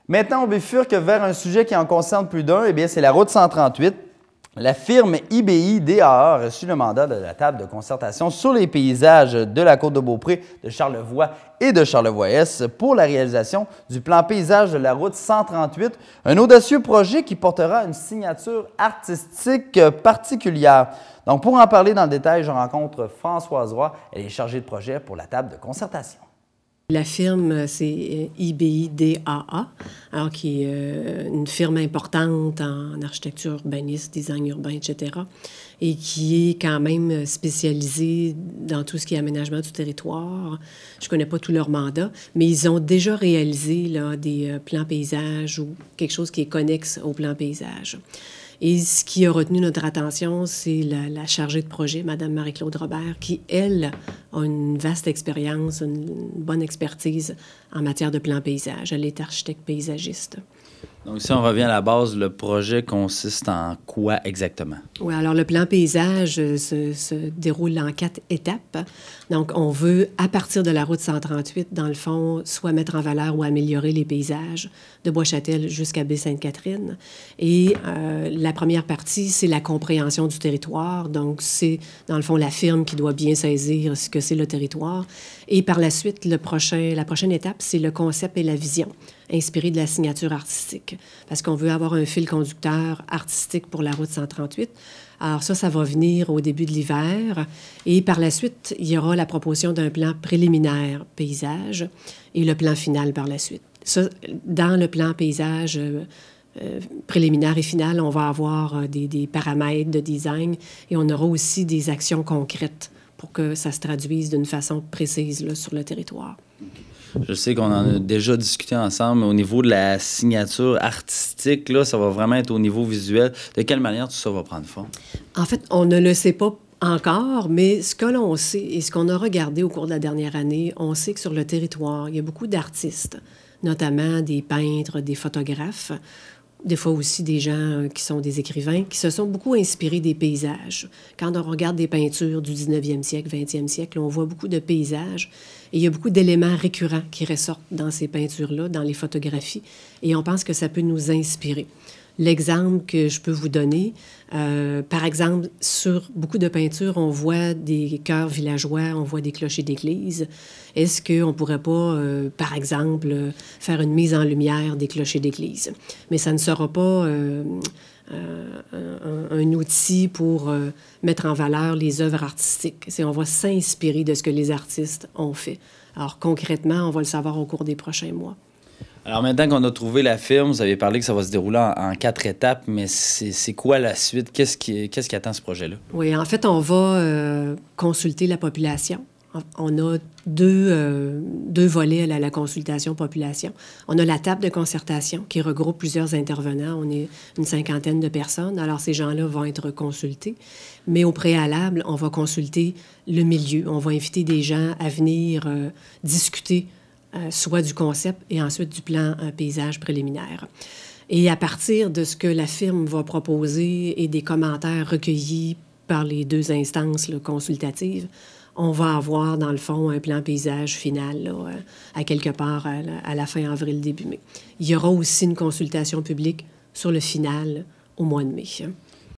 Maintenant, on bifurque vers un sujet qui en concerne plus d'un, eh bien, c'est la route 138. La firme IBI DAA a reçu le mandat de la table de concertation sur les paysages de la Côte-de-Beaupré, de Charlevoix et de Charlevoix-Est pour la réalisation du plan paysage de la route 138, un audacieux projet qui portera une signature artistique particulière. Donc, pour en parler dans le détail, je rencontre Françoise Roy, elle est chargée de projet pour la table de concertation. La firme, c'est IBI DAA, alors qui est une firme importante en architecture urbaniste, design urbain, etc., et qui est quand même spécialisée dans tout ce qui est aménagement du territoire. Je ne connais pas tout leur mandat, mais ils ont déjà réalisé là, des plans paysages ou quelque chose qui est connexe au plan paysage. Et ce qui a retenu notre attention, c'est la chargée de projet, Mme Marie-Claude Robert, qui, elle, a une vaste expérience, une bonne expertise en matière de plan paysage. Elle est architecte paysagiste. Donc, si on revient à la base, le projet consiste en quoi exactement? Oui, alors le plan paysage se déroule en 4 étapes. Donc, on veut, à partir de la route 138, dans le fond, soit mettre en valeur ou améliorer les paysages de Bois-Châtel jusqu'à Baie-Sainte-Catherine. Et la première partie, c'est la compréhension du territoire. Donc, c'est, dans le fond, la firme qui doit bien saisir ce que c'est le territoire. Et par la suite, la prochaine étape, c'est le concept et la vision, inspiré de la signature artistique, parce qu'on veut avoir un fil conducteur artistique pour la route 138. Alors ça va venir au début de l'hiver. Et par la suite, il y aura la proposition d'un plan préliminaire paysage et le plan final par la suite. Ça, dans le plan paysage préliminaire et final, on va avoir des paramètres de design et on aura aussi des actions concrètes pour que ça se traduise d'une façon précise là, sur le territoire. Je sais qu'on en a déjà discuté ensemble, mais au niveau de la signature artistique, là, ça va vraiment être au niveau visuel. De quelle manière tout ça va prendre forme? En fait, on ne le sait pas encore, mais ce que l'on sait et ce qu'on a regardé au cours de la dernière année, on sait que sur le territoire, il y a beaucoup d'artistes, notamment des peintres, des photographes, des fois aussi des gens qui sont des écrivains, qui se sont beaucoup inspirés des paysages. Quand on regarde des peintures du 19e siècle, 20e siècle, on voit beaucoup de paysages et il y a beaucoup d'éléments récurrents qui ressortent dans ces peintures-là, dans les photographies, et on pense que ça peut nous inspirer. L'exemple que je peux vous donner, par exemple, sur beaucoup de peintures, on voit des chœurs villageois, on voit des clochers d'église. Est-ce qu'on ne pourrait pas, par exemple, faire une mise en lumière des clochers d'église? Mais ça ne sera pas un outil pour mettre en valeur les œuvres artistiques. On va s'inspirer de ce que les artistes ont fait. Alors, concrètement, on va le savoir au cours des prochains mois. Alors maintenant qu'on a trouvé la firme, vous avez parlé que ça va se dérouler en 4 étapes, mais c'est quoi la suite? Qu'est-ce qui attend ce projet-là? Oui, en fait, on va consulter la population. On a deux volets à la consultation population. On a la table de concertation qui regroupe plusieurs intervenants. On est une 50aine de personnes. Alors, ces gens-là vont être consultés. Mais au préalable, on va consulter le milieu. On va inviter des gens à venir discuter soit du concept et ensuite du plan paysage préliminaire. Et à partir de ce que la firme va proposer et des commentaires recueillis par les 2 instances là, consultatives, on va avoir, dans le fond, un plan paysage final là, à quelque part à la fin avril, début mai. Il y aura aussi une consultation publique sur le final au mois de mai.